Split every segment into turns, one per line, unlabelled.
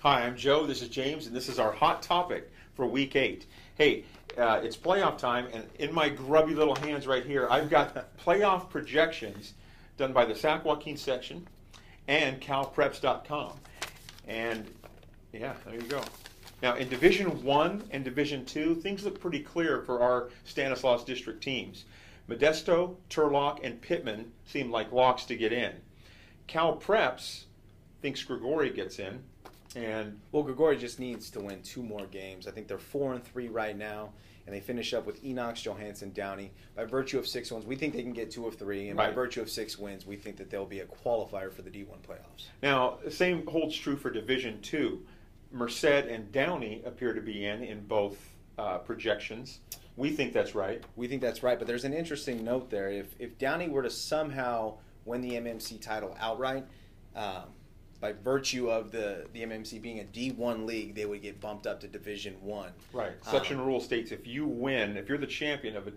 Hi, I'm Joe, this is James, and this is our hot topic for Week 8. Hey, it's playoff time, and in my grubby little hands right here, I've got playoff projections done by the Sac Joaquin section and calpreps.com. And, yeah, there you go. Now, in Division 1 and Division 2, things look pretty clear for our Stanislaus district teams. Modesto, Turlock, and Pittman seem like locks to get in. Cal Preps thinks Grigori gets in. And
well, Grigori just needs to win 2 more games. I think they're 4-3 right now, and they finish up with Enox, Johansson, Downey. By virtue of 6 wins, we think they can get 2 of 3, and by virtue of 6 wins, we think that they'll be a qualifier for the D1 playoffs.
Now, the same holds true for Division 2. Merced and Downey appear to be in both projections. We think that's right.
We think that's right, but there's an interesting note there. If Downey were to somehow win the MMC title outright, by virtue of the MMC being a D1 league, they would get bumped up to Division 1.
Right. Section rule states if you win, if you're the champion of a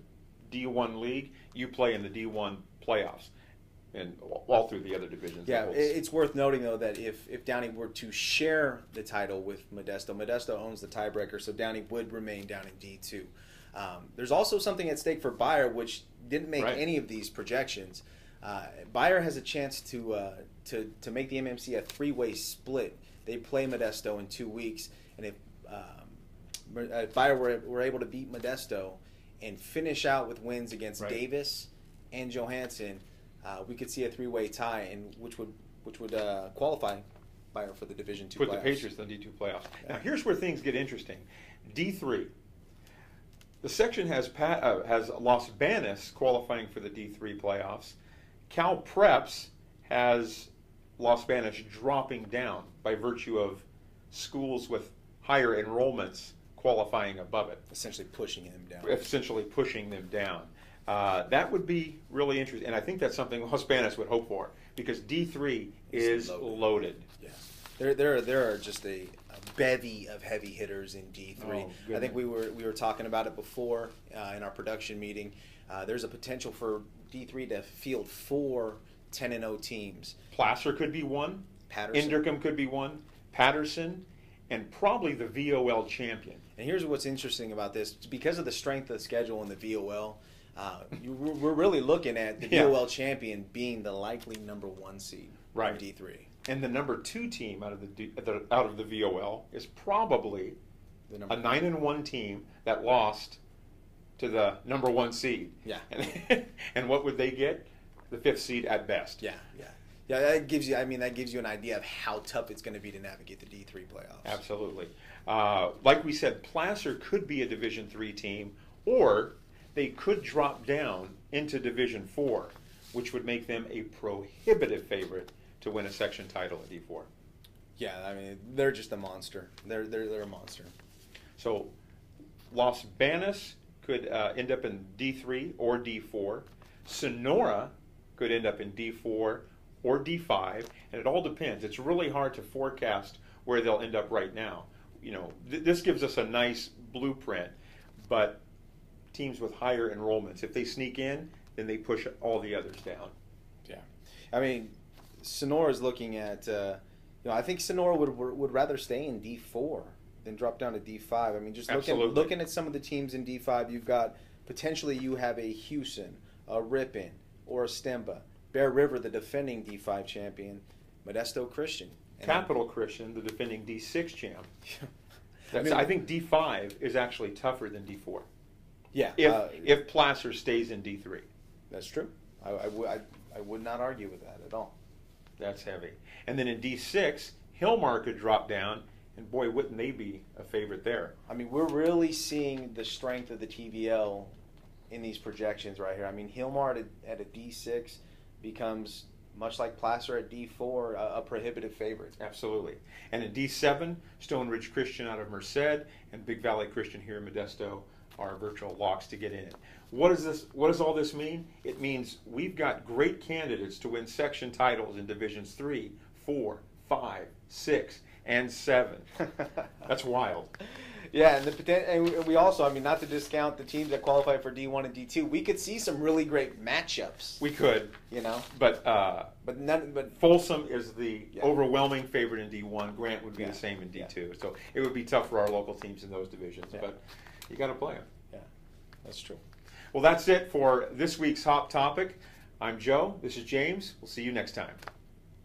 D1 league, you play in the D1 playoffs and all through the other divisions.
Yeah, it's worth noting, though, that if Downey were to share the title with Modesto, Modesto owns the tiebreaker, so Downey would remain down in D2. There's also something at stake for Bayer, which didn't make any of these projections. Bayer has a chance to make the MMC a 3-way split. They play Modesto in 2 weeks, and if Bayer were able to beat Modesto and finish out with wins against Davis and Johansson, we could see a 3-way tie, and which would qualify Bayer for the Division 2 playoffs.
Put the Patriots in the D2 playoffs. Yeah. Now here's where things get interesting. D3. The section has Los Banos qualifying for the D3 playoffs. Cal Preps has Los Banos dropping down by virtue of schools with higher enrollments qualifying above it.
Essentially pushing them down.
Essentially pushing them down. That would be really interesting, and I think that's something Los Banos would hope for, because D3 is loaded.
Yeah. There are just a bevy of heavy hitters in D3. I think we were talking about it before in our production meeting. There's a potential for D3 to field 4 10-0 teams.
Placer could be one.
Patterson.
Inderkum could be one. Patterson, and probably the VOL champion.
And here's what's interesting about this. Because of the strength of the schedule in the VOL, we're really looking at the VOL champion being the likely #1 seed in D3.
And the #2 team out of the VOL is probably a 9-1 team that lost to the #1 seed.
Yeah.
And what would they get? The 5th seed at best.
Yeah. That gives you an idea of how tough it's going to be to navigate the D3 playoffs.
Absolutely. Like we said, Placer could be a Division 3 team, or they could drop down into Division 4, which would make them a prohibitive favorite to win a section title at D4.
Yeah, I mean, they're just a monster. They're a monster.
So Los Banos could end up in D3 or D4. Sonora could end up in D4 or D5, and it all depends. It's really hard to forecast where they'll end up right now. You know, this gives us a nice blueprint, but teams with higher enrollments, if they sneak in, then they push all the others down.
Yeah, I mean, Sonora's looking at. I think Sonora would rather stay in D4 than drop down to D5. I mean, just looking at some of the teams in D5, you've got potentially you have a Houston, a Ripon, or a Stemba. Bear River, the defending D5 champion. Modesto Christian.
Capital Christian, the defending D6 champ. I think D5 is actually tougher than D4.
Yeah.
If Placer stays in D3.
That's true. I would not argue with that at all.
That's heavy. And then in D6, Hillmar could drop down, and boy, wouldn't they be a favorite there.
I mean, we're really seeing the strength of the TVL in these projections right here. I mean, Hillmar at a D6 becomes, much like Placer at D4, a prohibitive favorite.
Absolutely. And in D7, Stone Ridge Christian out of Merced and Big Valley Christian here in Modesto are virtual locks to get in. What does all this mean? It means we've got great candidates to win section titles in Divisions 3, 4, 5, 6, and 7. That's wild.
Yeah, and we also, I mean, not to discount the teams that qualify for D1 and D2, we could see some really great matchups.
We could,
you know,
but Folsom is the
Yeah.
overwhelming favorite in D1. Grant would be
Yeah.
the same in D2.
Yeah.
So it would be tough for our local teams in those divisions.
Yeah.
But you got to play them.
Yeah, that's true.
Well, that's it for this week's Hot Topic. I'm Joe. This is James. We'll see you next time.